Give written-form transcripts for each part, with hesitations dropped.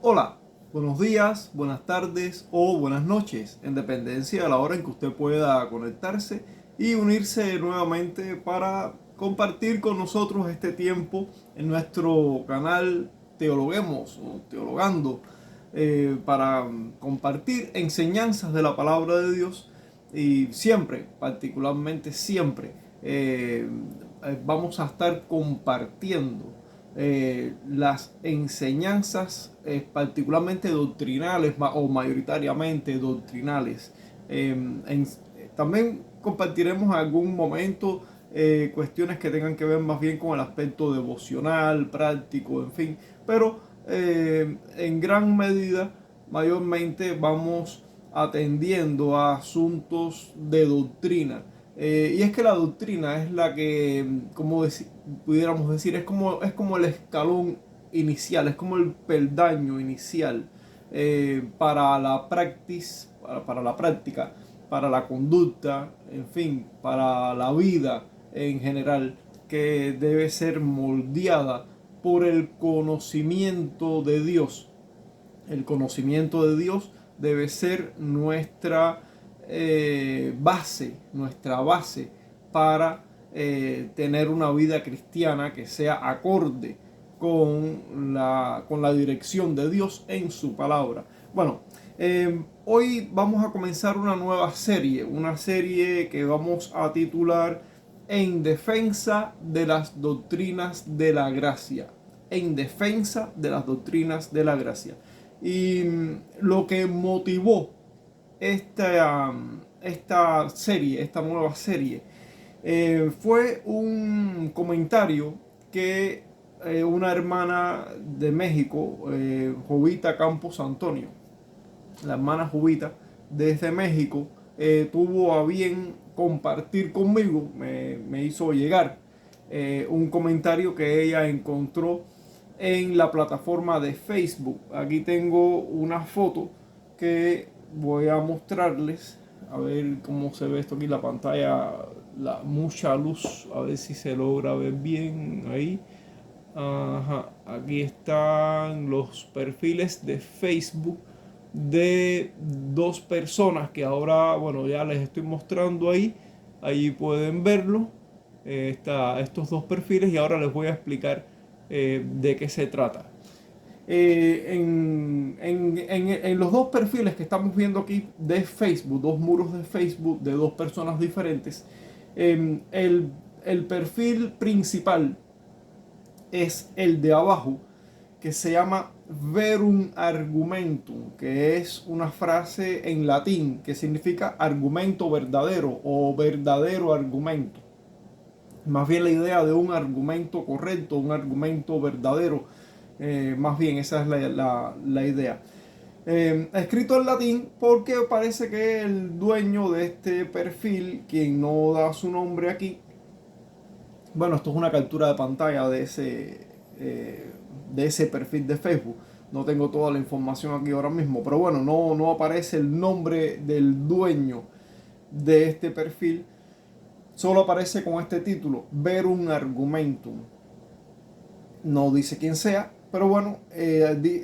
Hola, buenos días, buenas tardes o buenas noches, en dependencia de la hora en que usted pueda conectarse y unirse nuevamente para compartir con nosotros este tiempo en nuestro canal Teologuemos o Teologando, para compartir enseñanzas de la palabra de Dios y siempre, particularmente siempre, vamos a estar compartiendo las enseñanzas particularmente doctrinales o mayoritariamente doctrinales. También compartiremos en algún momento cuestiones que tengan que ver más bien con el aspecto devocional, práctico, en fin, pero en gran medida, mayormente vamos atendiendo a asuntos de doctrina. Y es que la doctrina es la que, como pudiéramos decir, es como el escalón inicial, es como el peldaño inicial para la para la práctica, para la conducta, en fin, para la vida en general, que debe ser moldeada por el conocimiento de Dios. El conocimiento de Dios debe ser nuestra base para tener una vida cristiana que sea acorde con la dirección de Dios en su palabra. Bueno, hoy vamos a comenzar una serie que vamos a titular En defensa de las doctrinas de la gracia. En defensa de las doctrinas de la gracia. Y lo que motivó esta nueva serie, fue un comentario que una hermana de México, Jovita Campos Antonio, la hermana Jovita desde México, tuvo a bien compartir conmigo, me hizo llegar un comentario que ella encontró en la plataforma de Facebook. Aquí tengo una foto que voy a mostrarles. A ver cómo se ve esto aquí, la pantalla, mucha luz, a ver si se logra ver bien ahí. Ajá, aquí están los perfiles de Facebook de dos personas que ahora, bueno, ya les estoy mostrando ahí. Ahí pueden verlo, estos dos perfiles, y ahora les voy a explicar de qué se trata. En los dos perfiles que estamos viendo aquí de Facebook, dos muros de Facebook de dos personas diferentes, el perfil principal es el de abajo, que se llama verum argumentum, que es una frase en latín que significa argumento verdadero o verdadero argumento. Más bien la idea de un argumento correcto, un argumento verdadero. Más bien esa es la idea. Escrito en latín porque parece que el dueño de este perfil, quien no da su nombre aquí, bueno, esto es una captura de pantalla de ese perfil de Facebook. No tengo toda la información aquí ahora mismo, pero bueno, no aparece el nombre del dueño de este perfil. Solo aparece con este título, Verum Argumentum. No dice quién sea, pero bueno,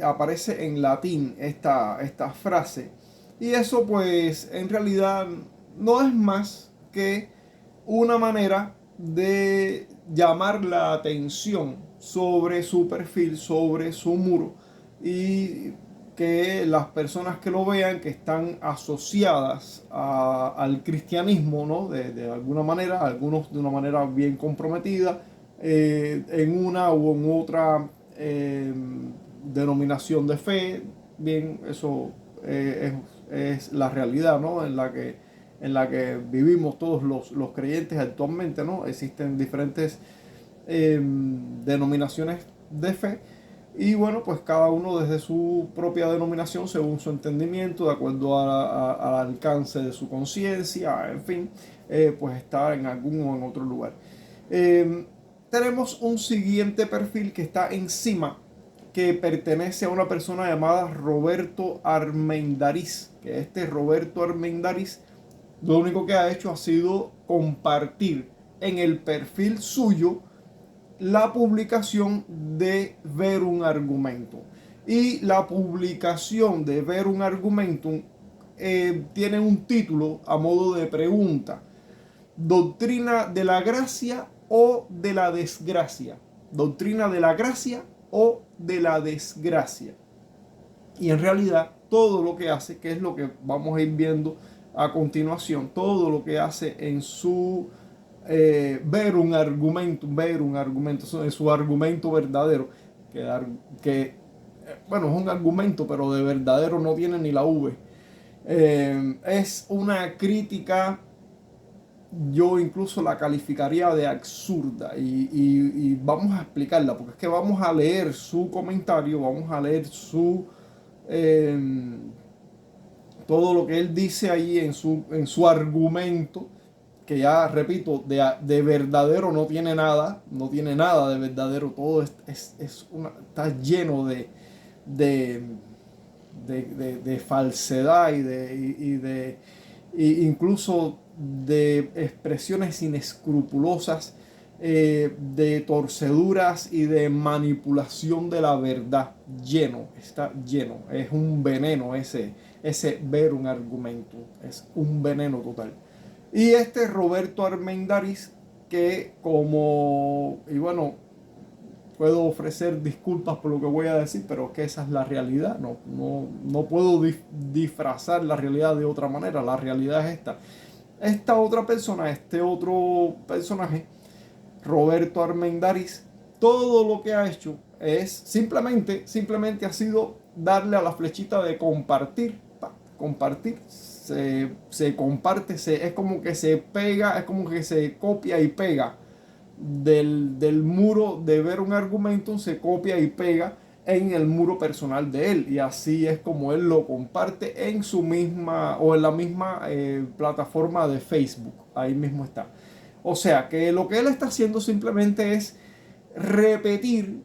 aparece en latín esta frase. Y eso pues en realidad no es más que una manera de llamar la atención sobre su perfil, sobre su muro, y que las personas que lo vean, que están asociadas al cristianismo, ¿no? De alguna manera, algunos de una manera bien comprometida, en una u en otra denominación de fe. Bien, eso es la realidad, ¿no? En la que vivimos todos los creyentes actualmente, ¿no? Existen diferentes denominaciones de fe, y bueno, pues cada uno desde su propia denominación, según su entendimiento, de acuerdo al alcance de su conciencia, en fin, pues está en algún o en otro lugar. Eh, Tenemos un siguiente perfil que está encima, que pertenece a una persona llamada Roberto Armendariz, que este Roberto Armendariz lo único que ha hecho ha sido compartir en el perfil suyo la publicación de Ver un Argumento. Y la publicación de Verum Argumentum tiene un título a modo de pregunta: ¿doctrina de la gracia o de la desgracia? ¿Doctrina de la gracia o de la desgracia? Y en realidad todo lo que hace, que es lo que vamos a ir viendo a continuación, todo lo que hace en su ver un argumento, en su argumento verdadero, que, bueno, es un argumento, pero de verdadero no tiene ni la V. Es una crítica, yo incluso la calificaría de absurda, y vamos a explicarla, porque es que vamos a leer su comentario, vamos a leer eh, todo lo que él dice ahí en su argumento, que ya repito, de verdadero no tiene nada, no tiene nada de verdadero, todo está lleno de, de falsedad y incluso de expresiones inescrupulosas, de torceduras y de manipulación de la verdad. Lleno, está lleno, es un veneno ese Verum Argumentum, es un veneno total. Y este Roberto Armendáriz, que y bueno, puedo ofrecer disculpas por lo que voy a decir, pero es que esa es la realidad. No puedo disfrazar la realidad de otra manera. La realidad es esta. Esta otra persona, este otro personaje, Roberto Armendáriz, todo lo que ha hecho es simplemente ha sido darle a la flechita de compartir, compartir, se comparte, es como que se pega, es como que se copia y pega del muro de ver un argumento, se copia y pega en el muro personal de él, y así es como él lo comparte en su misma o en la misma plataforma de Facebook, ahí mismo está. O sea que lo que él está haciendo simplemente es repetir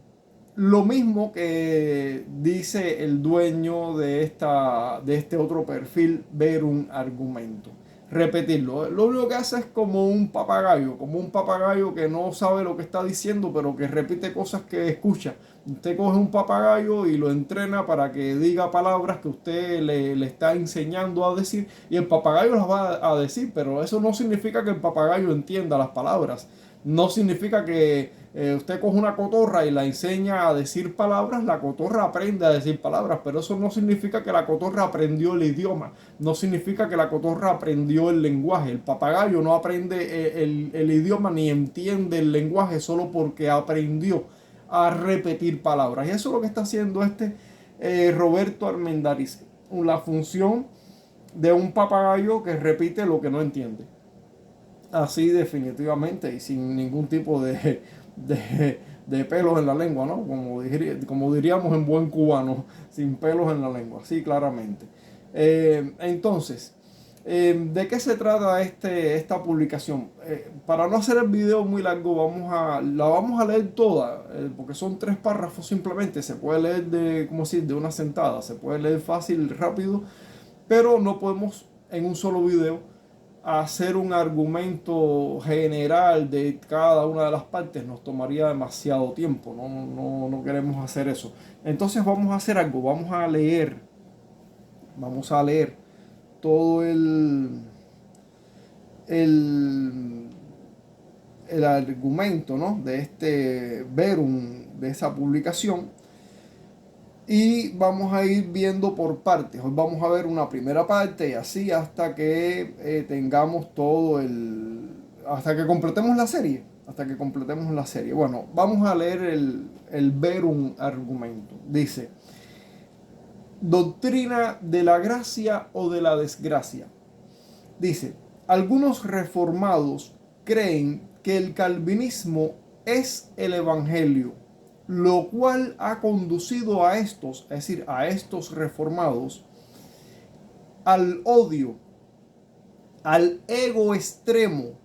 lo mismo que dice el dueño de este otro perfil, ver un argumento. Repetirlo. Lo único que hace es como un papagayo que no sabe lo que está diciendo, pero que repite cosas que escucha. Usted coge un papagayo y lo entrena para que diga palabras que usted le está enseñando a decir, y el papagayo las va a decir, pero eso no significa que el papagayo entienda las palabras. No significa que usted coge una cotorra y la enseña a decir palabras, la cotorra aprende a decir palabras, pero eso no significa que la cotorra aprendió el idioma, no significa que la cotorra aprendió el lenguaje. El papagayo no aprende el idioma ni entiende el lenguaje solo porque aprendió a repetir palabras. Y eso es lo que está haciendo este Roberto Armendáriz, la función de un papagayo que repite lo que no entiende. Así definitivamente y sin ningún tipo de pelos en la lengua, ¿no? Como diríamos en buen cubano, sin pelos en la lengua, sí, claramente. Entonces, ¿de qué se trata esta publicación? Para no hacer el video muy largo, la vamos a leer toda, porque son 3 párrafos simplemente, se puede leer de una sentada, se puede leer fácil, rápido, pero no podemos en un solo video hacer un argumento general de cada una de las partes, nos tomaría demasiado tiempo, no queremos hacer eso. Entonces vamos a hacer algo, vamos a leer todo el, el argumento, ¿no?, de este Verum, de esa publicación. Y vamos a ir viendo por partes. Hoy vamos a ver una primera parte y así hasta que tengamos hasta que completemos la serie. Hasta que completemos la serie. Bueno, vamos a leer el Verum Argumento. Dice: doctrina de la gracia o de la desgracia. Dice: algunos reformados creen que el calvinismo es el evangelio, lo cual ha conducido a estos, es decir, a estos reformados, al odio, al ego extremo,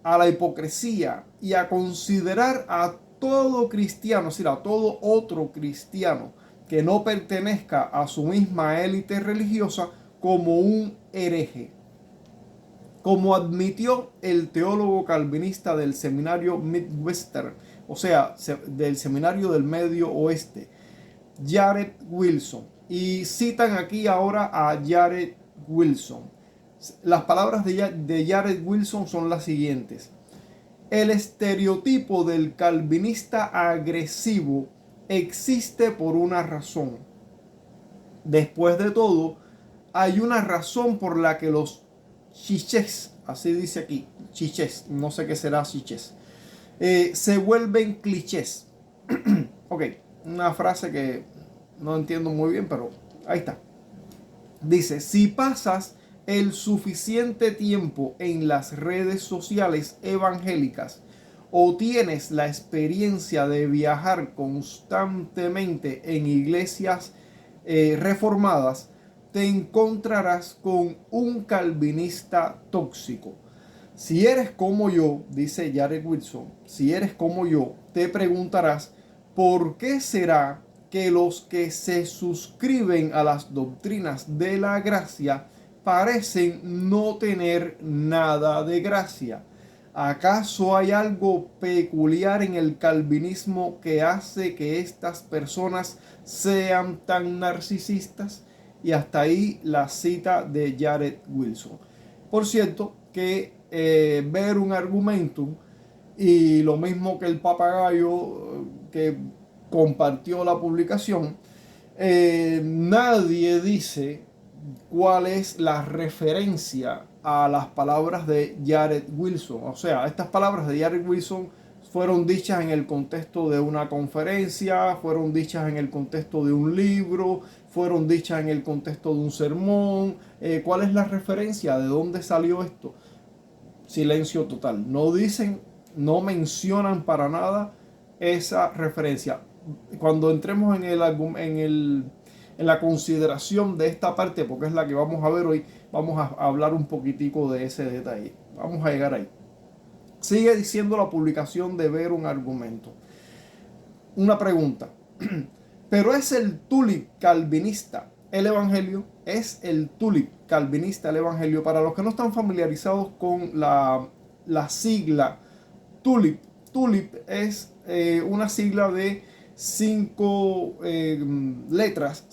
a la hipocresía y a considerar a todo cristiano, es decir, a todo otro cristiano que no pertenezca a su misma élite religiosa, como un hereje. Como admitió el teólogo calvinista del seminario Midwestern, o sea, del seminario del Medio Oeste, Jared Wilson. Y citan aquí ahora a Jared Wilson. Las palabras de Jared Wilson son las siguientes. El estereotipo del calvinista agresivo existe por una razón. Después de todo, hay una razón por la que los chichés, así dice aquí, chichés, no sé qué será chichés, se vuelven clichés. Ok, una frase que no entiendo muy bien, pero ahí está. Dice, si pasas el suficiente tiempo en las redes sociales evangélicas o tienes la experiencia de viajar constantemente en iglesias reformadas, te encontrarás con un calvinista tóxico. Si eres como yo, dice Jared Wilson, si eres como yo, te preguntarás, ¿por qué será que los que se suscriben a las doctrinas de la gracia parecen no tener nada de gracia? ¿Acaso hay algo peculiar en el calvinismo que hace que estas personas sean tan narcisistas? Y hasta ahí la cita de Jared Wilson. Por cierto, que ver un argumento y lo mismo que el papagayo que compartió la publicación, nadie dice cuál es la referencia a las palabras de Jared Wilson. O sea, estas palabras de Jared Wilson fueron dichas en el contexto de una conferencia, fueron dichas en el contexto de un libro, fueron dichas en el contexto de un sermón. ¿Cuál es la referencia? ¿De dónde salió esto? Silencio total. No dicen, no mencionan para nada esa referencia. Cuando entremos en la consideración de esta parte, porque es la que vamos a ver hoy, vamos a hablar un poquitico de ese detalle. Vamos a llegar ahí. Sigue diciendo la publicación de ver un argumento. Una pregunta. Pero es el tulip calvinista el evangelio. Es el tulip calvinista el evangelio. Para los que no están familiarizados con la sigla tulip. Tulip es una sigla de cinco letras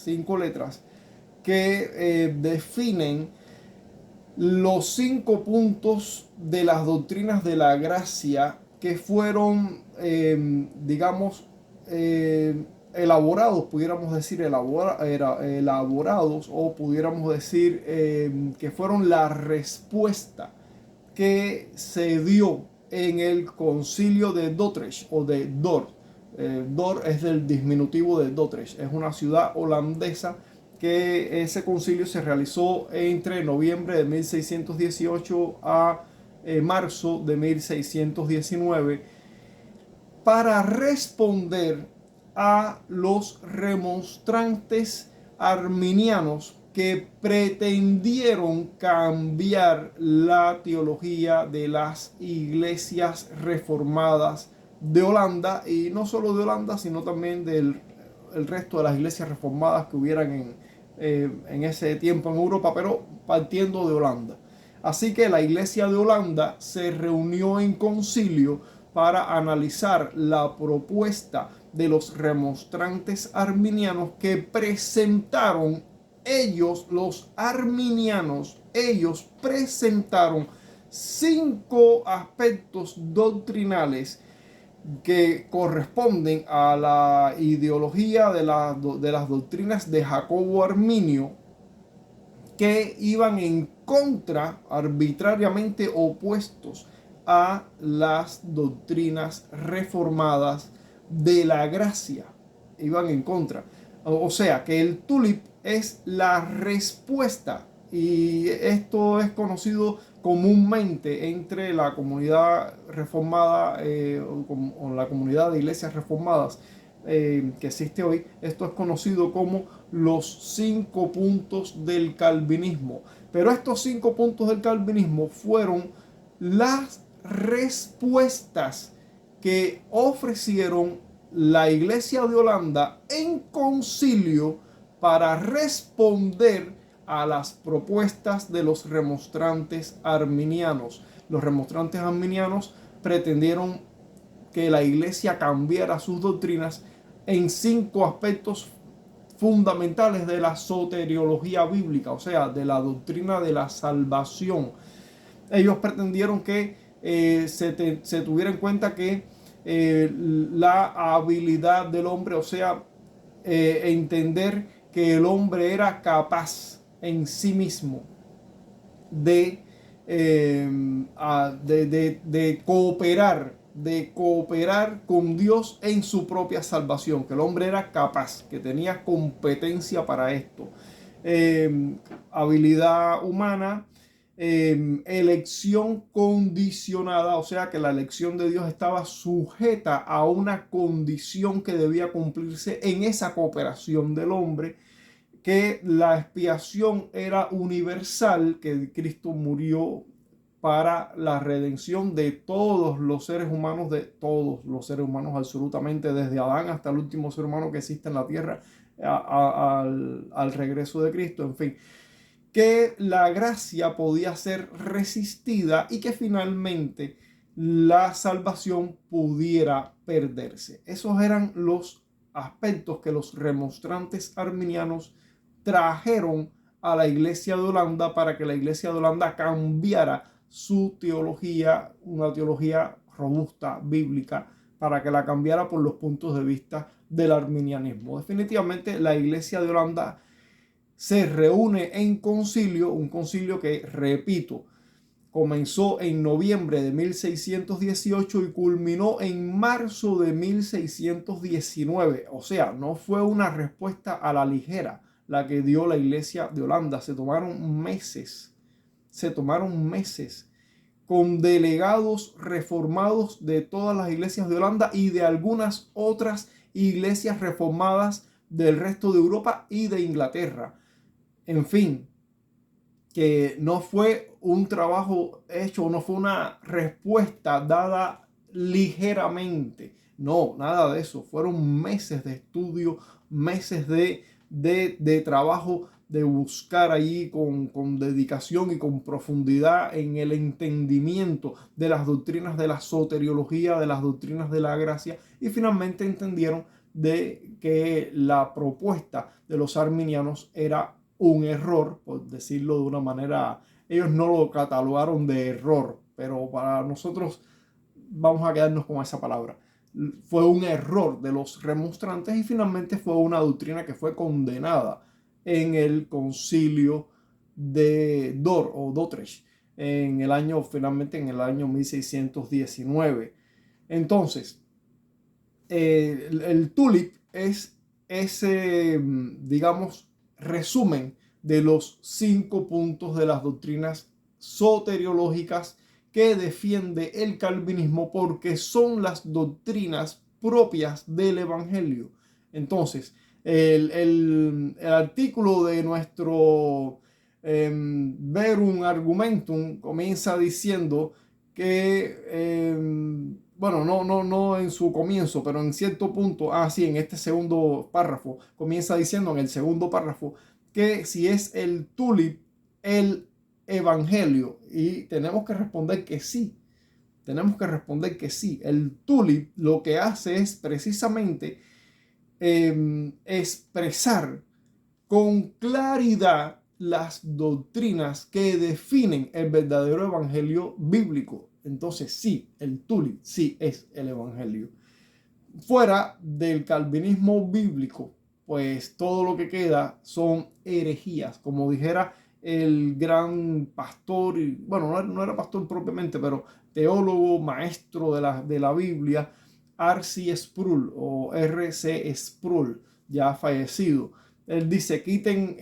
que definen los 5 puntos de las doctrinas de la gracia que fueron, digamos, elaborados, pudiéramos decir elaborados, o pudiéramos decir que fueron la respuesta que se dio en el concilio de Dordrecht o de Dort. Dort es del diminutivo de Dordrecht, es una ciudad holandesa que ese concilio se realizó entre noviembre de 1618 a marzo de 1619 para responder a los remonstrantes arminianos que pretendieron cambiar la teología de las iglesias reformadas de Holanda, y no solo de Holanda, sino también del el resto de las iglesias reformadas que hubieran en ese tiempo en Europa, pero partiendo de Holanda. Así que la iglesia de Holanda se reunió en concilio para analizar la propuesta de los remonstrantes arminianos que presentaron ellos, los arminianos. Ellos presentaron 5 aspectos doctrinales que corresponden a la ideología de las doctrinas de Jacobo Arminio, que iban en contra, arbitrariamente opuestos a las doctrinas reformadas de la gracia. Iban en contra. O sea que el tulip es la respuesta, y esto es conocido comúnmente entre la comunidad reformada o la comunidad de iglesias reformadas que existe hoy. Esto es conocido como los 5 puntos del calvinismo. Pero estos 5 puntos del calvinismo fueron las respuestas que ofrecieron la iglesia de Holanda en concilio para responder a las propuestas de los remonstrantes arminianos. Los remonstrantes arminianos pretendieron que la iglesia cambiara sus doctrinas en 5 aspectos fundamentales de la soteriología bíblica, o sea, de la doctrina de la salvación. Ellos pretendieron que se tuviera en cuenta que la habilidad del hombre, o sea, entender que el hombre era capaz en sí mismo de, de cooperar con Dios en su propia salvación, que el hombre era capaz, que tenía competencia para esto. Habilidad humana, elección condicionada, o sea que la elección de Dios estaba sujeta a una condición que debía cumplirse en esa cooperación del hombre, que la expiación era universal, que Cristo murió para la redención de todos los seres humanos, absolutamente, desde Adán hasta el último ser humano que existe en la tierra, al regreso de Cristo, en fin, que la gracia podía ser resistida y que finalmente la salvación pudiera perderse. Esos eran los aspectos que los remonstrantes arminianos trajeron a la iglesia de Holanda para que la iglesia de Holanda cambiara su teología, una teología robusta, bíblica, para que la cambiara por los puntos de vista del arminianismo. Definitivamente la iglesia de Holanda se reúne en concilio, un concilio que, repito, comenzó en noviembre de 1618 y culminó en marzo de 1619. O sea, no fue una respuesta a la ligera la que dio la iglesia de Holanda. Se tomaron meses con delegados reformados de todas las iglesias de Holanda y de algunas otras iglesias reformadas del resto de Europa y de Inglaterra. En fin, que no fue un trabajo hecho, no fue una respuesta dada ligeramente. No, nada de eso. Fueron meses de estudio, meses de trabajo, de buscar allí con dedicación y con profundidad en el entendimiento de las doctrinas de la soteriología, de las doctrinas de la gracia, y finalmente entendieron de que la propuesta de los arminianos era un error, por decirlo de una manera. Ellos no lo catalogaron de error, pero para nosotros vamos a quedarnos con esa palabra. Fue un error de los remonstrantes y finalmente fue una doctrina que fue condenada en el concilio de Dort o Dordrecht finalmente en el año 1619. Entonces, el tulip es ese, digamos, resumen de los 5 puntos de las doctrinas soteriológicas que defiende el calvinismo, porque son las doctrinas propias del evangelio. Entonces, el artículo de nuestro Verum Argumentum comienza diciendo que, bueno, no en su comienzo, pero en cierto punto, sí, en este segundo párrafo, comienza diciendo en el segundo párrafo que si es el tulip el evangelio, y tenemos que responder que sí. Tenemos que responder que sí. El tulip lo que hace es precisamente expresar con claridad las doctrinas que definen el verdadero evangelio bíblico. Entonces sí, el tulip sí es el evangelio. Fuera del calvinismo bíblico, pues todo lo que queda son herejías, como dijera el gran pastor, bueno, no era pastor propiamente, pero teólogo, maestro de la Biblia, R.C. Sproul o R.C. Sproul, ya fallecido. Él dice, quiten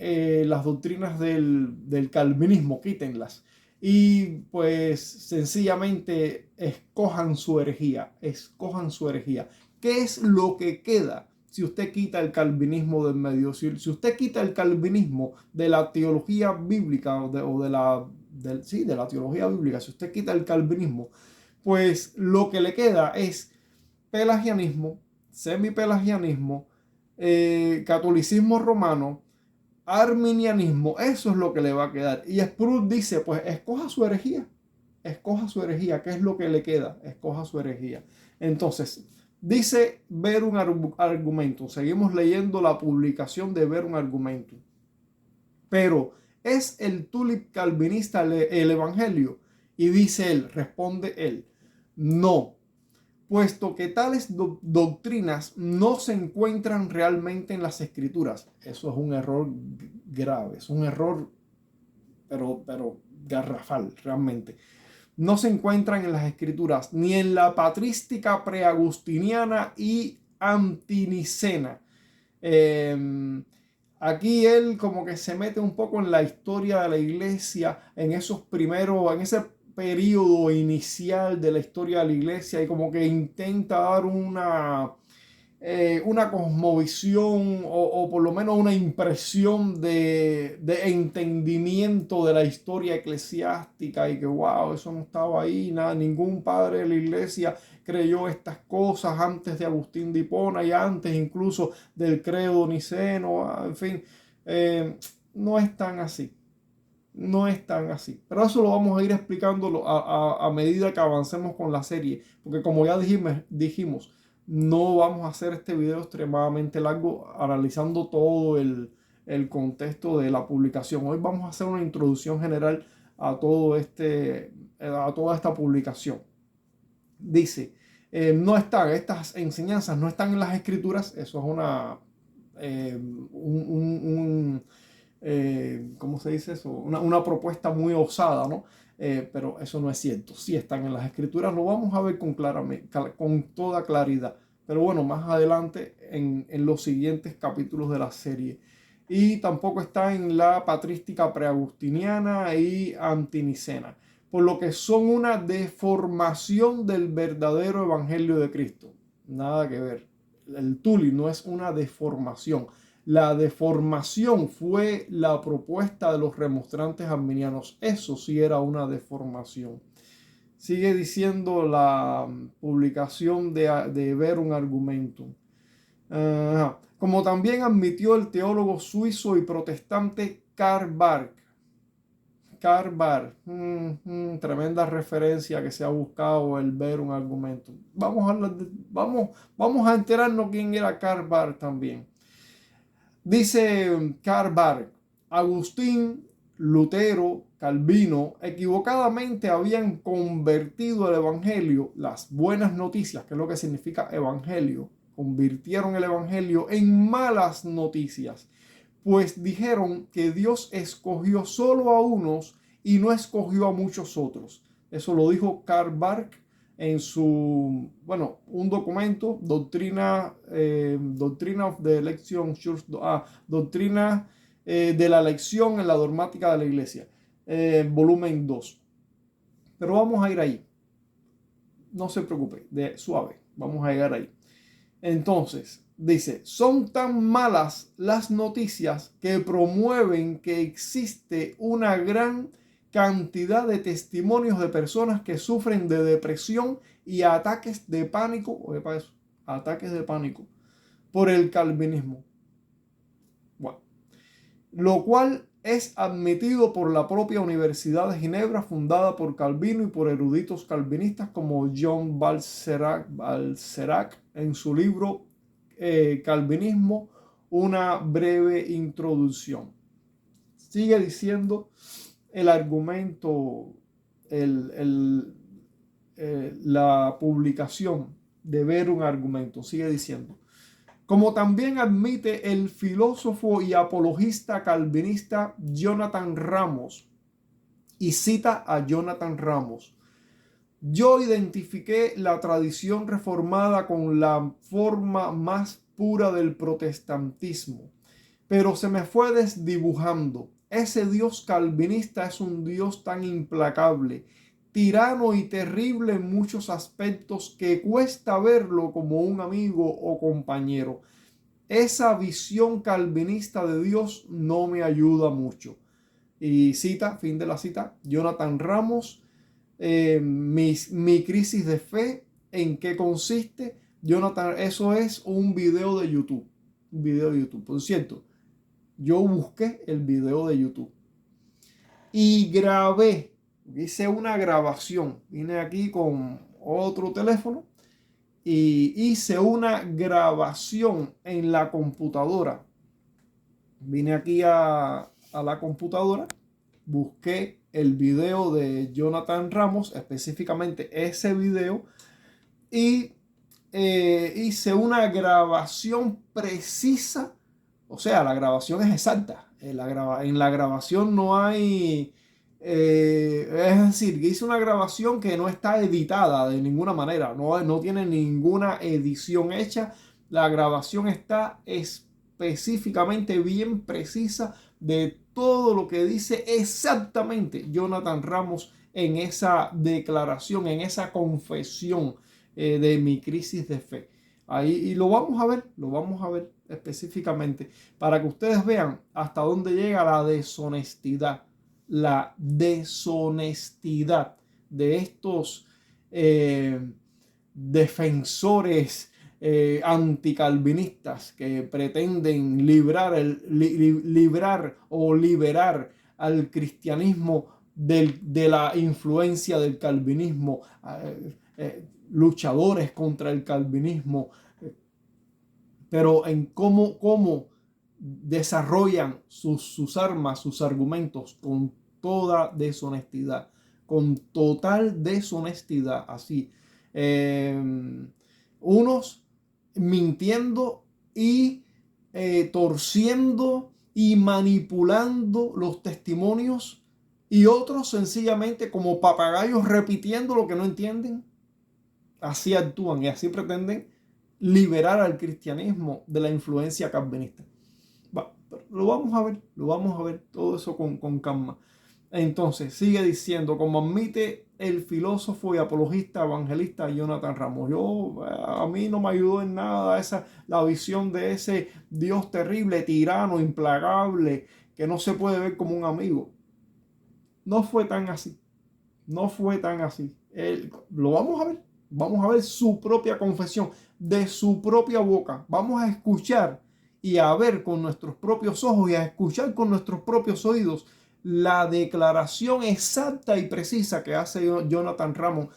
las doctrinas del calvinismo, quítenlas. Y pues sencillamente escojan su herejía, escojan su herejía. ¿Qué es lo que queda si usted quita el calvinismo del medio? Si usted quita el calvinismo de la teología bíblica de la teología bíblica, si usted quita el calvinismo, pues lo que le queda es pelagianismo, semipelagianismo, catolicismo romano, arminianismo. Eso es lo que le va a quedar. Y Sproul dice, pues escoja su herejía, ¿qué es lo que le queda? Escoja su herejía. Entonces, Dice Ver un Argumentum. Seguimos leyendo la publicación de Ver un Argumentum. Pero, ¿es el tulip calvinista el evangelio? Y dice él, responde él, no, puesto que tales doctrinas no se encuentran realmente en las escrituras. Eso es un error grave, es un error, pero garrafal, realmente. No se encuentran en las escrituras, ni en la patrística preagustiniana y antinicena. Aquí él como que se mete un poco en la historia de la iglesia, en esos primeros, en ese periodo inicial de la historia de la iglesia, y como que intenta dar una cosmovisión o por lo menos una impresión de entendimiento de la historia eclesiástica, y que wow, eso no estaba ahí, nada, ningún padre de la iglesia creyó estas cosas antes de Agustín de Hipona y antes incluso del credo niceno, en fin, no es tan así. No es tan así. Pero eso lo vamos a ir explicando a medida que avancemos con la serie. Porque como ya dijimos, no vamos a hacer este video extremadamente largo analizando todo el contexto de la publicación. Hoy vamos a hacer una introducción general a a toda esta publicación. Dice, estas enseñanzas no están en las escrituras. Eso es ¿cómo se dice eso? Una propuesta muy osada, ¿no? Pero eso no es cierto. Sí están en las escrituras, lo vamos a ver con toda claridad. Pero bueno, más adelante en los siguientes capítulos de la serie. Y tampoco está en la patrística preagustiniana y antinicena, por lo que son una deformación del verdadero evangelio de Cristo. Nada que ver. El Tuli no es una deformación. La deformación fue la propuesta de los remonstrantes arminianos. Eso sí era una deformación. Sigue diciendo la publicación de Ver un Argumentum. Como también admitió el teólogo suizo y protestante Karl Barth. Karl Barth, tremenda referencia que se ha buscado el Ver un Argumentum. Vamos a enterarnos quién era Karl Barth también. Dice Karl Barth, Agustín, Lutero, Calvino equivocadamente habían convertido el evangelio, las buenas noticias, que es lo que significa evangelio, convirtieron el evangelio en malas noticias, pues dijeron que Dios escogió solo a unos y no escogió a muchos otros. Eso lo dijo Karl Barth en un documento, Doctrina of the Election Church, Doctrina de la elección en la dogmática de la iglesia, volumen 2. Pero vamos a ir ahí. No se preocupe, suave, vamos a llegar ahí. Entonces, dice, son tan malas las noticias que promueven que existe una gran cantidad de testimonios de personas que sufren de depresión y ataques de pánico, ataques de pánico por el calvinismo. Bueno, lo cual es admitido por la propia Universidad de Ginebra, fundada por Calvino y por eruditos calvinistas como John Balserac en su libro Calvinismo, una breve introducción. Sigue diciendo el argumento, la publicación de Ver un Argumento. Sigue diciendo, como también admite el filósofo y apologista calvinista Jonathan Ramos, y cita a Jonathan Ramos: yo identifiqué la tradición reformada con la forma más pura del protestantismo, pero se me fue desdibujando. Ese Dios calvinista es un Dios tan implacable, tirano y terrible en muchos aspectos que cuesta verlo como un amigo o compañero. Esa visión calvinista de Dios no me ayuda mucho. Y cita, fin de la cita, Jonathan Ramos, mi crisis de fe, ¿en qué consiste? Jonathan, eso es un video de YouTube. Un video de YouTube. Por cierto, yo busqué el video de YouTube y hice una grabación. Vine aquí con otro teléfono y hice una grabación en la computadora. Vine aquí a la computadora, busqué el video de Jonathan Ramos, específicamente ese video, y hice una grabación precisa. O sea, la grabación es exacta. En la grabación no hay... es decir, que hice una grabación que no está editada de ninguna manera. No tiene ninguna edición hecha. La grabación está específicamente bien precisa de todo lo que dice exactamente Jonathan Ramos en esa declaración, en esa confesión de mi crisis de fe. Ahí, y lo vamos a ver específicamente para que ustedes vean hasta dónde llega la deshonestidad de estos defensores anticalvinistas que pretenden librar o liberar al cristianismo de la influencia del calvinismo. Luchadores contra el calvinismo, pero en cómo desarrollan sus armas, sus argumentos con toda deshonestidad, con total deshonestidad, así. Unos mintiendo y torciendo y manipulando los testimonios, y otros sencillamente como papagayos repitiendo lo que no entienden. Así actúan y así pretenden liberar al cristianismo de la influencia calvinista. Lo vamos a ver todo eso con calma. Entonces, sigue diciendo, como admite el filósofo y apologista evangelista Jonathan Ramos. A mí no me ayudó en nada la visión de ese Dios terrible, tirano, implacable, que no se puede ver como un amigo. No fue tan así. No fue tan así. Lo vamos a ver. Vamos a ver su propia confesión de su propia boca. Vamos a escuchar y a ver con nuestros propios ojos y a escuchar con nuestros propios oídos la declaración exacta y precisa que hace Jonathan Ramos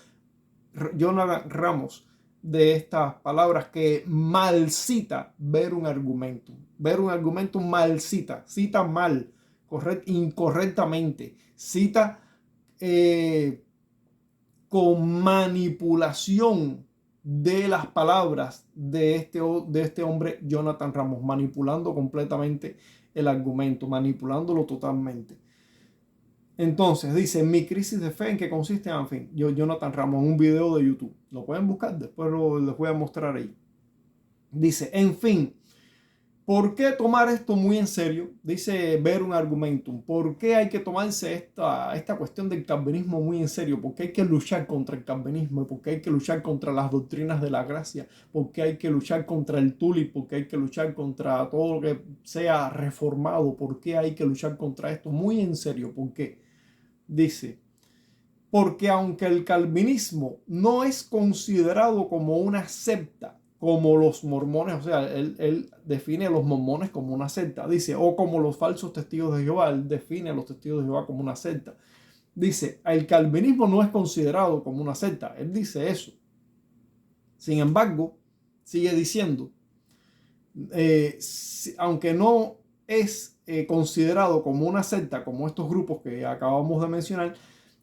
de estas palabras que malcita ver un argumento. Ver un argumento malcita, cita mal, incorrectamente, cita con manipulación de las palabras de este hombre Jonathan Ramos, manipulando completamente el argumento, manipulándolo totalmente. Entonces dice, mi crisis de fe, ¿en qué consiste? En fin, Jonathan Ramos, un video de YouTube, lo pueden buscar, después les voy a mostrar ahí. Dice, en fin, ¿por qué tomar esto muy en serio? Dice ver un argumentum. ¿Por qué hay que tomarse esta cuestión del calvinismo muy en serio? ¿Por qué hay que luchar contra el calvinismo? ¿Por qué hay que luchar contra las doctrinas de la gracia? ¿Por qué hay que luchar contra el tulip? ¿Por qué hay que luchar contra todo lo que sea reformado? ¿Por qué hay que luchar contra esto muy en serio? ¿Por qué? Dice, porque aunque el calvinismo no es considerado como una secta, como los mormones, o sea, él define a los mormones como una secta, dice, o como los falsos testigos de Jehová, él define a los testigos de Jehová como una secta. Dice, el calvinismo no es considerado como una secta, él dice eso. Sin embargo, sigue diciendo, aunque no es considerado como una secta, como estos grupos que acabamos de mencionar,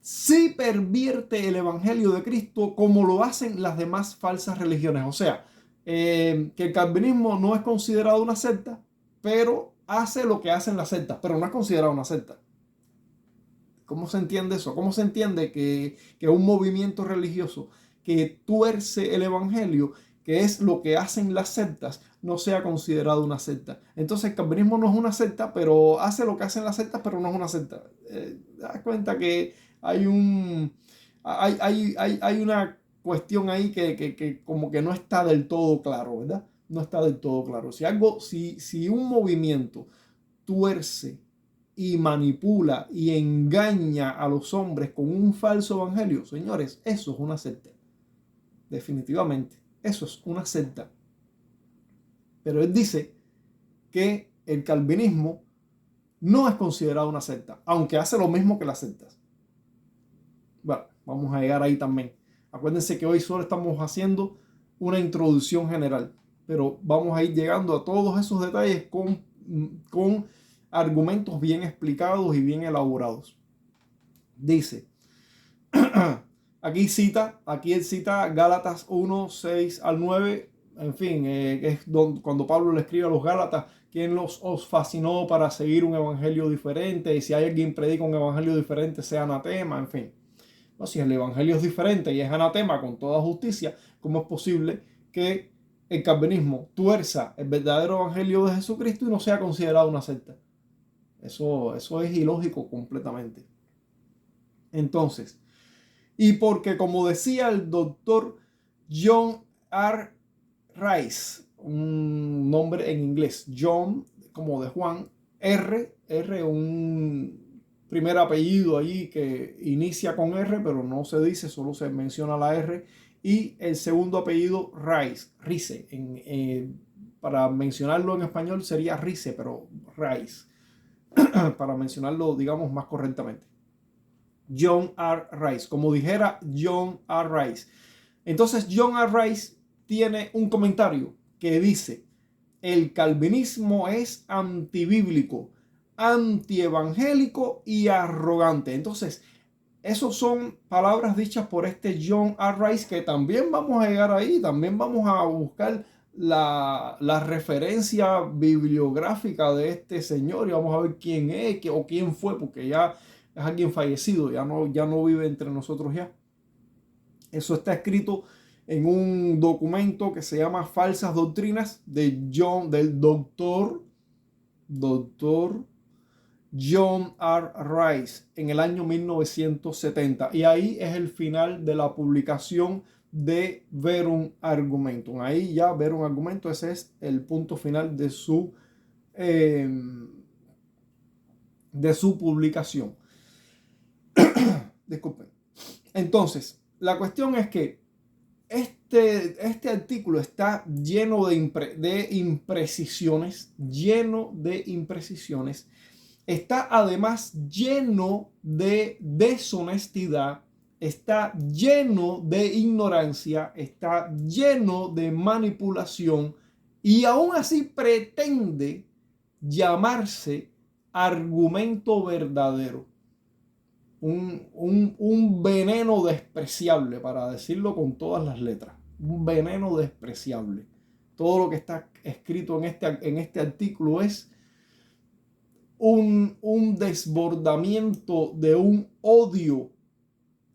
sí pervierte el evangelio de Cristo como lo hacen las demás falsas religiones. O sea, que el calvinismo no es considerado una secta, pero hace lo que hacen las sectas, pero no es considerado una secta. ¿Cómo se entiende eso? ¿Cómo se entiende que un movimiento religioso que tuerce el evangelio, que es lo que hacen las sectas, no sea considerado una secta? Entonces el calvinismo no es una secta, pero hace lo que hacen las sectas, pero no es una secta. Das cuenta que hay una cuestión ahí que como que no está del todo claro, ¿verdad? No está del todo claro. Si un movimiento tuerce y manipula y engaña a los hombres con un falso evangelio, señores, eso es una secta. Definitivamente, eso es una secta. Pero él dice que el calvinismo no es considerado una secta, aunque hace lo mismo que las sectas. Bueno, vamos a llegar ahí también. Acuérdense que hoy solo estamos haciendo una introducción general, pero vamos a ir llegando a todos esos detalles con argumentos bien explicados y bien elaborados. Dice, aquí él cita Gálatas 1, 6 al 9, en fin, es cuando Pablo le escribe a los Gálatas, ¿quién os fascinó para seguir un evangelio diferente? Y si hay alguien que predica un evangelio diferente, sea anatema, en fin. No, si el evangelio es diferente y es anatema con toda justicia, ¿cómo es posible que el calvinismo tuerza el verdadero evangelio de Jesucristo y no sea considerado una secta? Eso es ilógico completamente. Entonces, y porque como decía el doctor John R. Rice, un nombre en inglés, John como de Juan, un primer apellido allí que inicia con R, pero no se dice, solo se menciona la R, y el segundo apellido Rice, para mencionarlo en español sería Rice, pero Rice, para mencionarlo, digamos, más correctamente. John R. Rice, como dijera John R. Rice. Entonces John R. Rice tiene un comentario que dice: el calvinismo es antibíblico, antievangélico y arrogante. Entonces, esas son palabras dichas por este John R. Rice, que también vamos a llegar ahí, también vamos a buscar la referencia bibliográfica de este señor y vamos a ver quién es o quién fue, porque ya es alguien fallecido, ya no vive entre nosotros ya. Eso está escrito en un documento que se llama Falsas Doctrinas del doctor John R. Rice en el año 1970. Y ahí es el final de la publicación de Verum Argumentum. Ahí ya Verum Argumentum, ese es el punto final de su publicación. Disculpen. Entonces, la cuestión es que este artículo está lleno de imprecisiones, está además lleno de deshonestidad, está lleno de ignorancia, está lleno de manipulación y aún así pretende llamarse argumento verdadero. Un veneno despreciable, para decirlo con todas las letras. Un veneno despreciable. Todo lo que está escrito en este artículo es un desbordamiento de un odio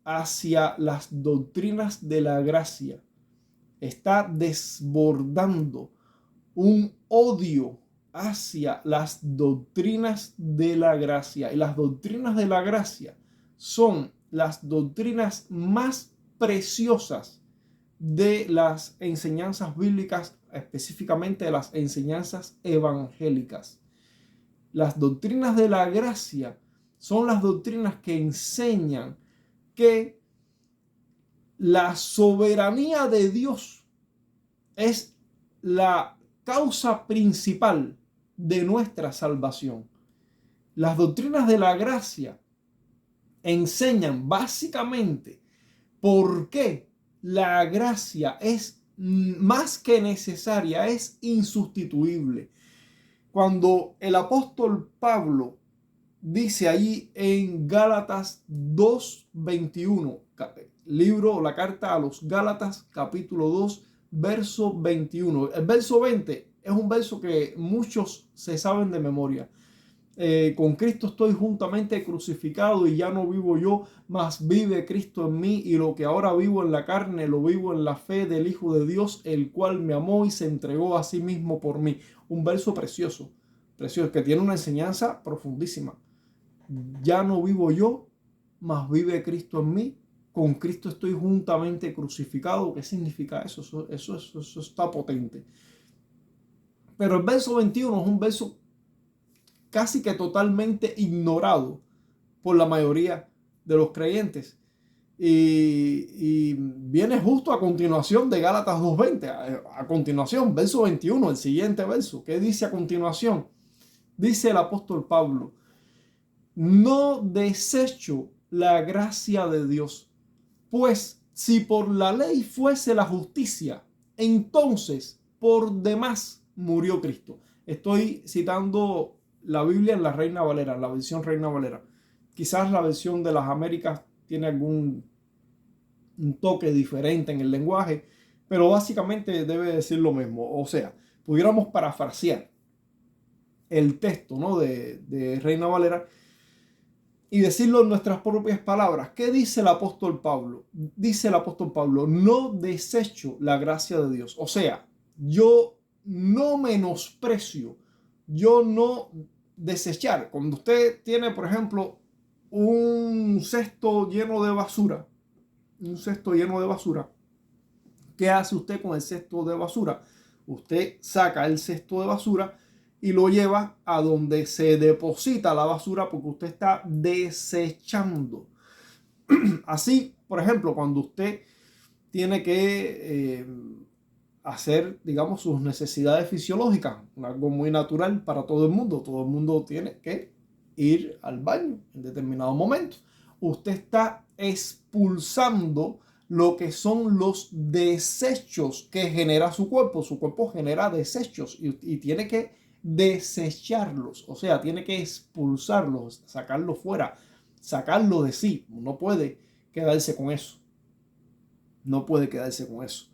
hacia las doctrinas de la gracia. Está desbordando un odio hacia las doctrinas de la gracia. Y las doctrinas de la gracia son las doctrinas más preciosas de las enseñanzas bíblicas, específicamente de las enseñanzas evangélicas. Las doctrinas de la gracia son las doctrinas que enseñan que la soberanía de Dios es la causa principal de nuestra salvación. Las doctrinas de la gracia enseñan básicamente por qué la gracia es más que necesaria, es insustituible. Cuando el apóstol Pablo dice ahí en Gálatas 2:21, la carta a los Gálatas, capítulo 2, verso 21. El verso 20 es un verso que muchos se saben de memoria. Con Cristo estoy juntamente crucificado y ya no vivo yo, mas vive Cristo en mí, y lo que ahora vivo en la carne lo vivo en la fe del Hijo de Dios, el cual me amó y se entregó a sí mismo por mí. Un verso precioso, que tiene una enseñanza profundísima. Ya no vivo yo, mas vive Cristo en mí. Con Cristo estoy juntamente crucificado. ¿Qué significa eso? Eso está potente. Pero el verso 21 es un verso casi que totalmente ignorado por la mayoría de los creyentes. Y viene justo a continuación de Gálatas 2:20. A continuación, verso 21, el siguiente verso. ¿Qué dice a continuación? Dice el apóstol Pablo: no desecho la gracia de Dios, pues si por la ley fuese la justicia, entonces por demás murió Cristo. Estoy citando la Biblia en la Reina Valera, la versión Reina Valera. Quizás la versión de las Américas tiene un toque diferente en el lenguaje, pero básicamente debe decir lo mismo. O sea, pudiéramos parafrasear el texto, ¿no?, de Reina Valera y decirlo en nuestras propias palabras. ¿Qué dice el apóstol Pablo? Dice el apóstol Pablo: no desecho la gracia de Dios. O sea, yo no menosprecio, yo no desechar. Cuando usted tiene, por ejemplo, un cesto lleno de basura, ¿qué hace usted con el cesto de basura? Usted saca el cesto de basura y lo lleva a donde se deposita la basura, porque usted está desechando. Así, por ejemplo, cuando usted tiene que hacer, digamos, sus necesidades fisiológicas, algo muy natural para todo el mundo tiene que ir al baño en determinado momento. Usted está expulsando lo que son los desechos que genera su cuerpo. Su cuerpo genera desechos y tiene que desecharlos, o sea, tiene que expulsarlos, sacarlos fuera, sacarlo de sí. No puede quedarse con eso. No puede quedarse con eso.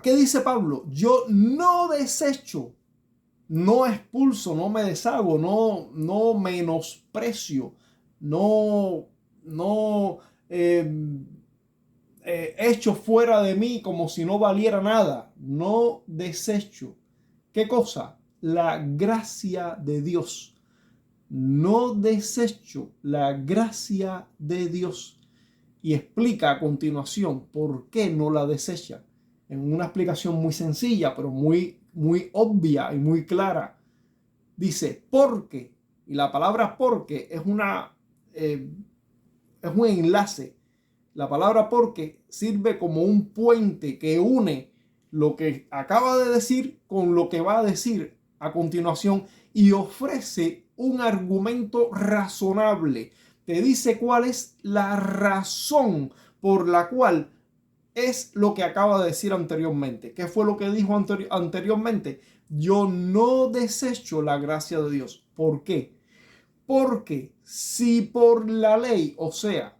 ¿Qué dice Pablo? Yo no desecho, no expulso, no me deshago, no menosprecio, no echo fuera de mí como si no valiera nada. No desecho. ¿Qué cosa? La gracia de Dios. No desecho la gracia de Dios. Y explica a continuación por qué no la desecha. En una explicación muy sencilla, pero muy obvia y muy clara. Dice, porque, y la palabra porque es un enlace. La palabra porque sirve como un puente que une lo que acaba de decir con lo que va a decir a continuación y ofrece un argumento razonable. Te dice cuál es la razón por la cual es lo que acaba de decir anteriormente. ¿Qué fue lo que dijo anteriormente? Yo no desecho la gracia de Dios. ¿Por qué? Porque si por la ley, o sea,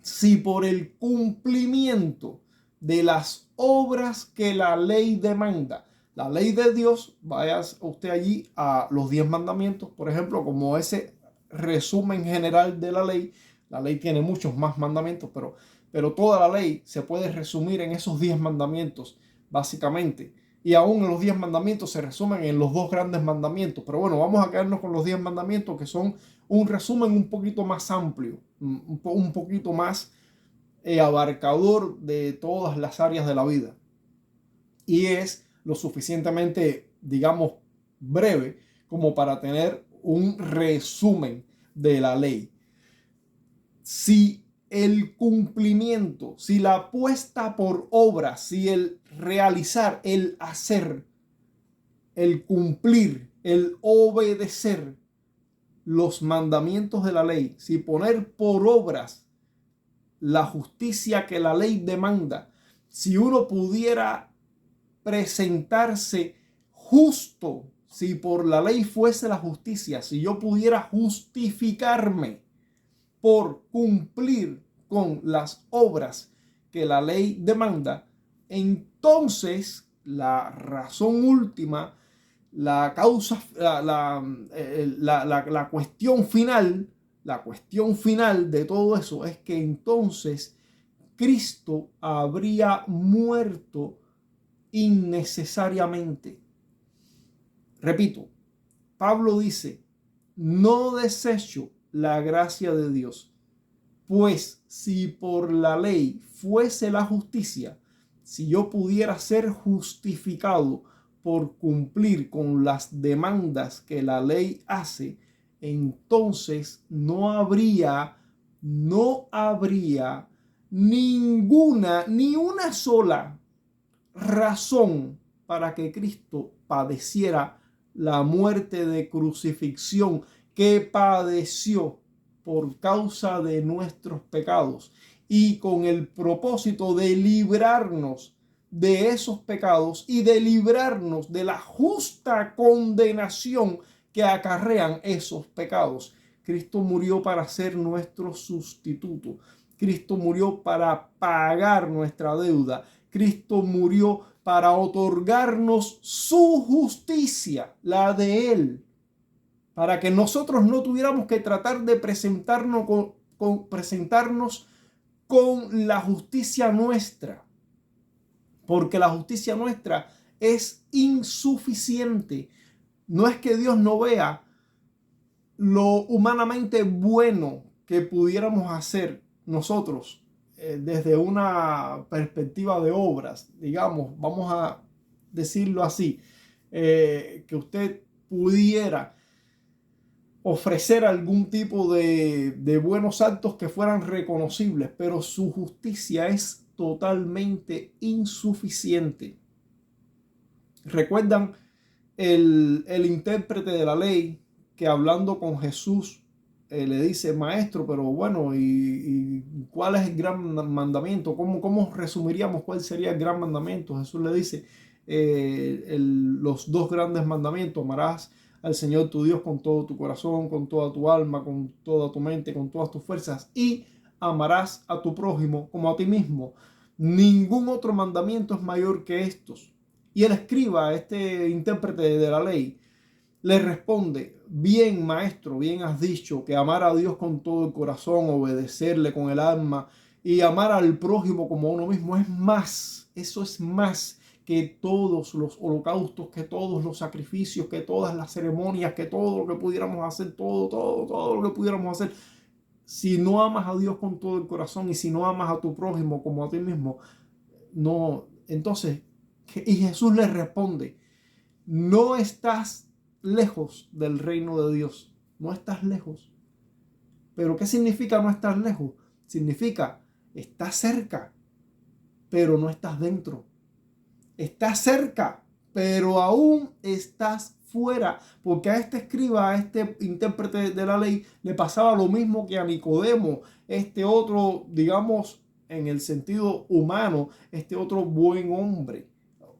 si por el cumplimiento de las obras que la ley demanda, la ley de Dios, vaya usted allí a los 10 mandamientos, por ejemplo, como ese resumen general de la ley tiene muchos más mandamientos, pero toda la ley se puede resumir en esos 10 mandamientos, básicamente. Y aún en los 10 mandamientos se resumen en los 2 grandes mandamientos. Pero bueno, vamos a quedarnos con los 10 mandamientos, que son un resumen un poquito más amplio, un poquito más abarcador de todas las áreas de la vida. Y es lo suficientemente, digamos, breve como para tener un resumen de la ley. Si el cumplimiento, si la puesta por obra, si el realizar, el hacer, el cumplir, el obedecer los mandamientos de la ley, si poner por obras la justicia que la ley demanda, si uno pudiera presentarse justo, si por la ley fuese la justicia, si yo pudiera justificarme por cumplir con las obras que la ley demanda, entonces la razón última, la causa, la cuestión final, de todo eso es que entonces Cristo habría muerto innecesariamente. Repito, Pablo dice, no desecho la gracia de Dios, pues si por la ley fuese la justicia, si yo pudiera ser justificado por cumplir con las demandas que la ley hace, entonces no habría ninguna, ni una sola razón para que Cristo padeciera la muerte de crucifixión que padeció por causa de nuestros pecados y con el propósito de librarnos de esos pecados y de librarnos de la justa condenación que acarrean esos pecados. Cristo murió para ser nuestro sustituto. Cristo murió para pagar nuestra deuda. Cristo murió para otorgarnos su justicia, la de Él, para que nosotros no tuviéramos que tratar de presentarnos con la justicia nuestra, porque la justicia nuestra es insuficiente. No es que Dios no vea lo humanamente bueno que pudiéramos hacer nosotros desde una perspectiva de obras, digamos, vamos a decirlo así, que usted pudiera ofrecer algún tipo de buenos actos que fueran reconocibles, pero su justicia es totalmente insuficiente. ¿Recuerdan el intérprete de la ley que hablando con Jesús le dice, maestro, pero bueno, ¿y cuál es el gran mandamiento? ¿Cómo resumiríamos cuál sería el gran mandamiento? Jesús le dice los dos grandes mandamientos: amarás al Señor tu Dios con todo tu corazón, con toda tu alma, con toda tu mente, con todas tus fuerzas, y amarás a tu prójimo como a ti mismo. Ningún otro mandamiento es mayor que estos. Y el escriba, este intérprete de la ley, le responde, bien maestro, bien has dicho que amar a Dios con todo el corazón, obedecerle con el alma y amar al prójimo como a uno mismo es más, eso es más que todos los holocaustos, que todos los sacrificios, que todas las ceremonias, que todo lo que pudiéramos hacer, todo lo que pudiéramos hacer. Si no amas a Dios con todo el corazón y si no amas a tu prójimo como a ti mismo, no, entonces, y Jesús le responde, no estás lejos del reino de Dios, no estás lejos. ¿Pero qué significa no estar lejos? Significa, estás cerca, pero no estás dentro. Estás cerca, pero aún estás fuera, porque a este escriba, a este intérprete de la ley, le pasaba lo mismo que a Nicodemo, este otro, digamos, en el sentido humano, este otro buen hombre,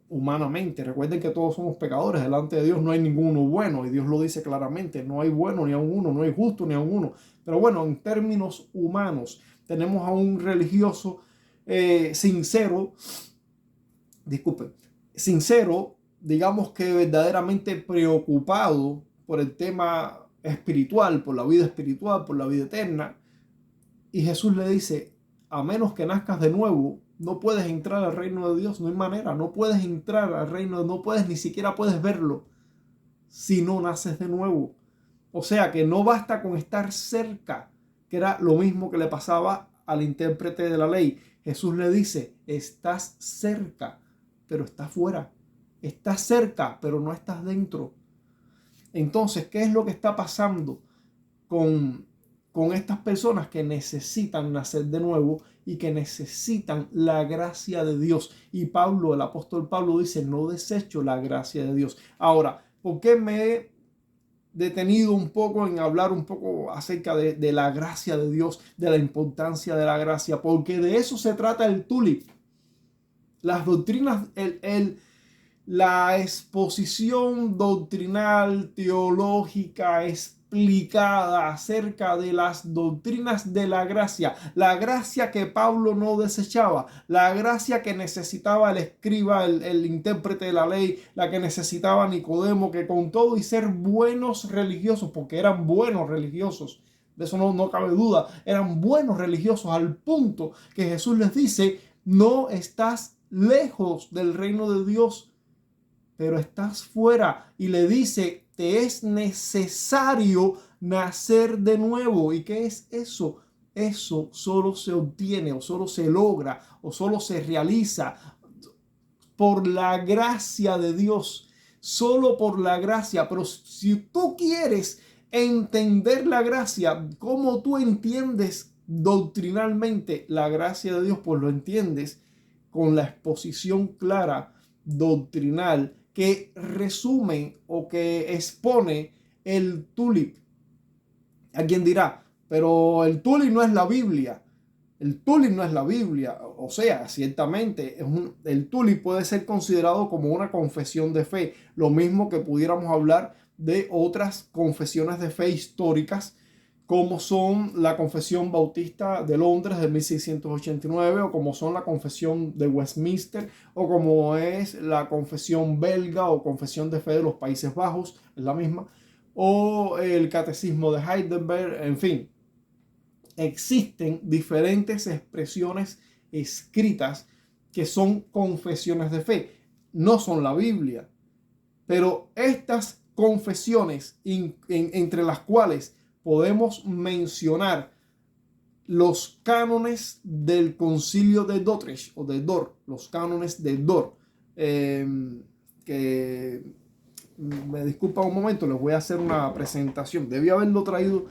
humanamente. Recuerden que todos somos pecadores, delante de Dios no hay ninguno bueno, y Dios lo dice claramente, no hay bueno ni a un uno, no hay justo ni a un uno. Pero bueno, en términos humanos, tenemos a un religioso sincero, digamos que verdaderamente preocupado por el tema espiritual, por la vida eterna. Y Jesús le dice, a menos que nazcas de nuevo, no puedes entrar al reino de Dios, no hay manera, no puedes entrar al reino, no puedes, ni siquiera puedes verlo si no naces de nuevo. O sea que no basta con estar cerca, que era lo mismo que le pasaba al intérprete de la ley. Jesús le dice, estás cerca, pero estás fuera. Estás cerca, pero no estás dentro. Entonces, ¿qué es lo que está pasando con estas personas que necesitan nacer de nuevo y que necesitan la gracia de Dios? Y Pablo, el apóstol Pablo dice, no desecho la gracia de Dios. Ahora, ¿por qué me he detenido un poco en hablar un poco acerca de la gracia de Dios, de la importancia de la gracia? Porque de eso se trata el TULIP. Las doctrinas, la exposición doctrinal, teológica, explicada acerca de las doctrinas de la gracia que Pablo no desechaba, la gracia que necesitaba el escriba, el intérprete de la ley, la que necesitaba Nicodemo, que con todo y ser buenos religiosos, porque eran buenos religiosos, de eso no cabe duda, eran buenos religiosos al punto que Jesús les dice, no estás lejos del reino de Dios, pero estás fuera, y le dice, te es necesario nacer de nuevo. ¿Y qué es eso? Eso solo se obtiene o solo se logra o solo se realiza por la gracia de Dios, solo por la gracia. Pero si tú quieres entender la gracia, ¿cómo tú entiendes doctrinalmente la gracia de Dios? Pues lo entiendes con la exposición clara doctrinal que resume o que expone el TULIP. Alguien dirá, pero el TULIP no es la Biblia. El Tulip no es la Biblia, o sea, ciertamente el Tulip puede ser considerado como una confesión de fe, lo mismo que pudiéramos hablar de otras confesiones de fe históricas, como son la Confesión Bautista de Londres de 1689, o como son la Confesión de Westminster, o como es la Confesión belga o Confesión de Fe de los Países Bajos, es la misma, o el Catecismo de Heidelberg, en fin. Existen diferentes expresiones escritas que son confesiones de fe. No son la Biblia, pero estas confesiones, entre las cuales podemos mencionar los cánones del Concilio de Dordrecht o de Dort, los cánones de Dort, que me disculpa un momento, les voy a hacer una presentación. Debí haberlo traído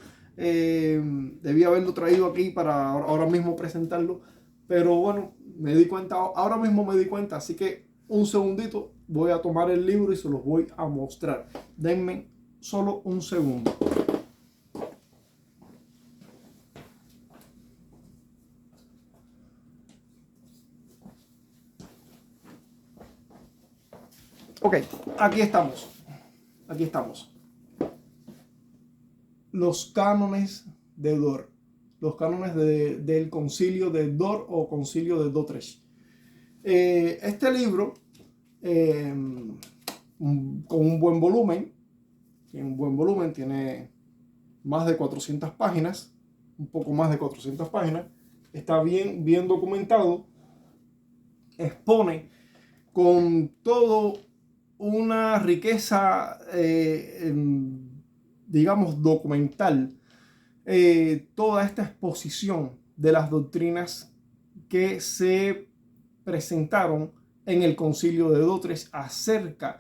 aquí para ahora mismo presentarlo, pero bueno, me di cuenta, ahora mismo me di cuenta, así que un segundito, voy a tomar el libro y se los voy a mostrar. Denme solo un segundo. Ok, aquí estamos. Aquí estamos. Los cánones de Dort. Los cánones del concilio de Dort o concilio de Dordrecht. Este libro, con un buen volumen, tiene más de 400 páginas, un poco más de 400 páginas, está bien documentado, expone con todo una riqueza, digamos, documental, toda esta exposición de las doctrinas que se presentaron en el Concilio de Dordrecht acerca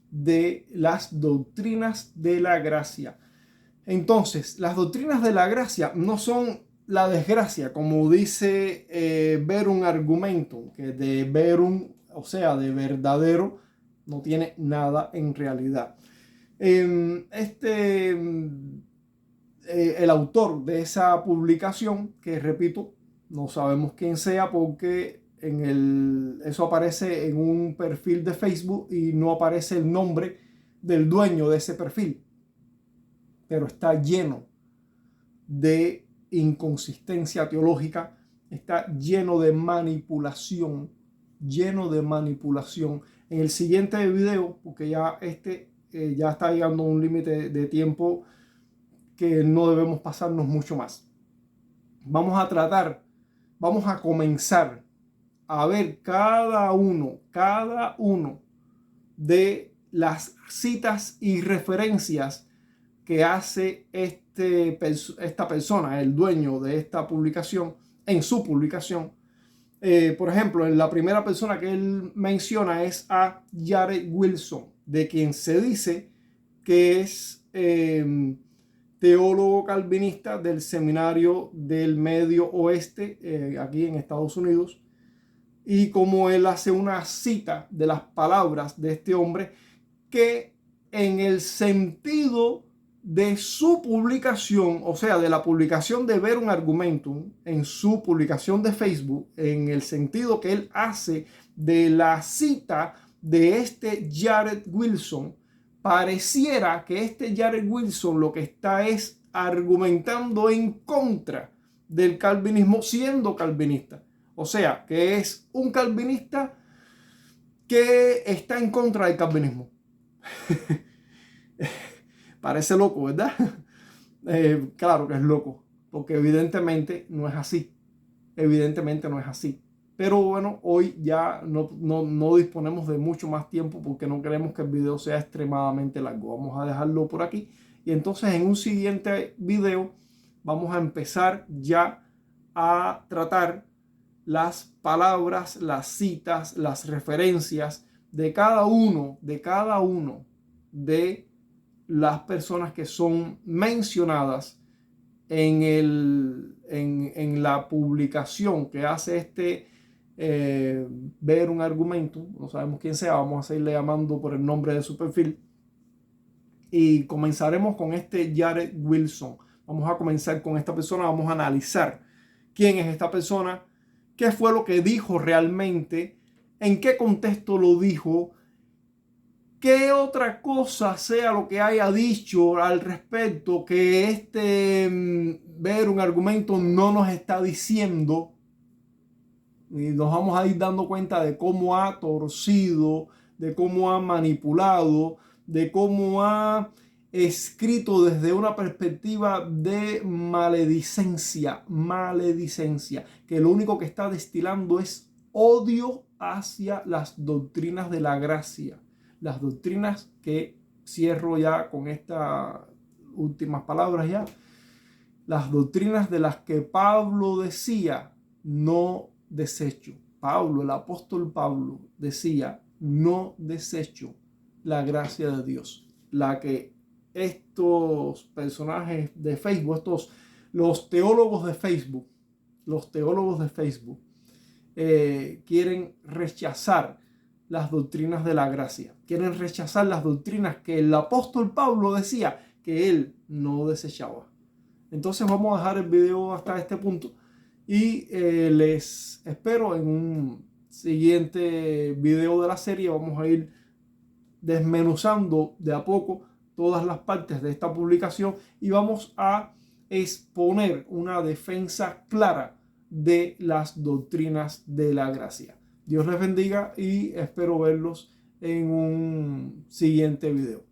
de las doctrinas de la gracia. Entonces, las doctrinas de la gracia no son la desgracia, como dice Verum Argumentum, que de verum, o sea, de verdadero, no tiene nada en realidad. El autor de esa publicación, que repito, no sabemos quién sea porque eso aparece en un perfil de Facebook y no aparece el nombre del dueño de ese perfil, pero está lleno de inconsistencia teológica, está lleno de manipulación, En el siguiente video, porque ya ya está llegando a un límite de tiempo que no debemos pasarnos mucho más. Vamos a comenzar a ver cada uno de las citas y referencias que hace esta persona, el dueño de esta publicación, en su publicación. Por ejemplo, en la primera persona que él menciona es a Jared Wilson, de quien se dice que es teólogo calvinista del Seminario del Medio Oeste, aquí en Estados Unidos. Y como él hace una cita de las palabras de este hombre, que en el sentido de su publicación, o sea, de la publicación de Verum Argumentum, en su publicación de Facebook, en el sentido que él hace de la cita de este Jared Wilson, pareciera que este Jared Wilson lo que está es argumentando en contra del calvinismo, siendo calvinista. O sea, que es un calvinista que está en contra del calvinismo. Parece loco, ¿verdad? Claro que es loco, porque evidentemente no es así. Evidentemente no es así. Pero bueno, hoy ya no disponemos de mucho más tiempo porque no queremos que el video sea extremadamente largo. Vamos a dejarlo por aquí. Y entonces en un siguiente video vamos a empezar ya a tratar las palabras, las citas, las referencias de cada uno de las personas que son mencionadas en la publicación que hace Verum Argumentum. No sabemos quién sea, vamos a seguirle llamando por el nombre de su perfil. Y comenzaremos con Jared Wilson. Vamos a comenzar con esta persona, vamos a analizar quién es esta persona, qué fue lo que dijo realmente, en qué contexto lo dijo, qué otra cosa sea lo que haya dicho al respecto que ver un argumento no nos está diciendo. Y nos vamos a ir dando cuenta de cómo ha torcido, de cómo ha manipulado, de cómo ha escrito desde una perspectiva de maledicencia, que lo único que está destilando es odio hacia las doctrinas de la gracia, las doctrinas que cierro ya con estas últimas palabras ya, las doctrinas de las que Pablo decía, no desecho. Pablo, el apóstol Pablo, decía, no desecho la gracia de Dios, la que estos personajes de Facebook, los teólogos de Facebook, quieren rechazar las doctrinas de la gracia, quieren rechazar las doctrinas que el apóstol Pablo decía que él no desechaba. Entonces vamos a dejar el video hasta este punto y les espero en un siguiente video de la serie. Vamos a ir desmenuzando de a poco todas las partes de esta publicación y vamos a exponer una defensa clara de las doctrinas de la gracia. Dios les bendiga y espero verlos en un siguiente video.